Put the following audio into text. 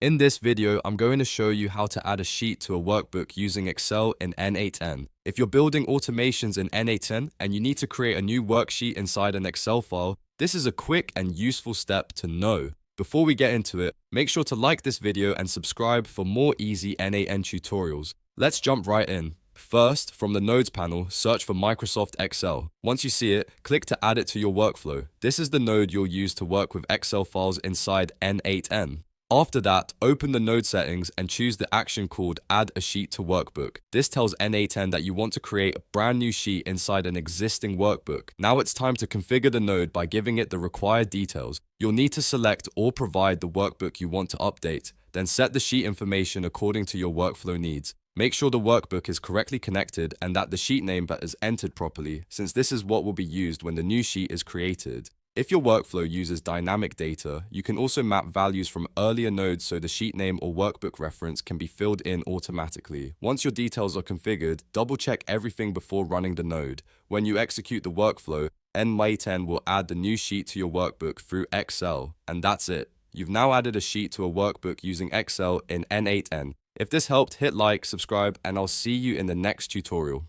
In this video, I'm going to show you how to add a sheet to a workbook using Excel in N8N. If you're building automations in N8N and you need to create a new worksheet inside an Excel file, this is a quick and useful step to know. Before we get into it, make sure to like this video and subscribe for more easy N8N tutorials. Let's jump right in. First, from the Nodes panel, search for Microsoft Excel. Once you see it, click to add it to your workflow. This is the node you'll use to work with Excel files inside N8N. After that, open the node settings and choose the action called Add a Sheet to Workbook. This tells N8N that you want to create a brand new sheet inside an existing workbook. Now it's time to configure the node by giving it the required details. You'll need to select or provide the workbook you want to update, then set the sheet information according to your workflow needs. Make sure the workbook is correctly connected and that the sheet name is entered properly, since this is what will be used when the new sheet is created. If your workflow uses dynamic data, you can also map values from earlier nodes so the sheet name or workbook reference can be filled in automatically. Once your details are configured, double-check everything before running the node. When you execute the workflow, N8N will add the new sheet to your workbook through Excel, and that's it. You've now added a sheet to a workbook using Excel in N8N. If this helped, hit like, subscribe, and I'll see you in the next tutorial.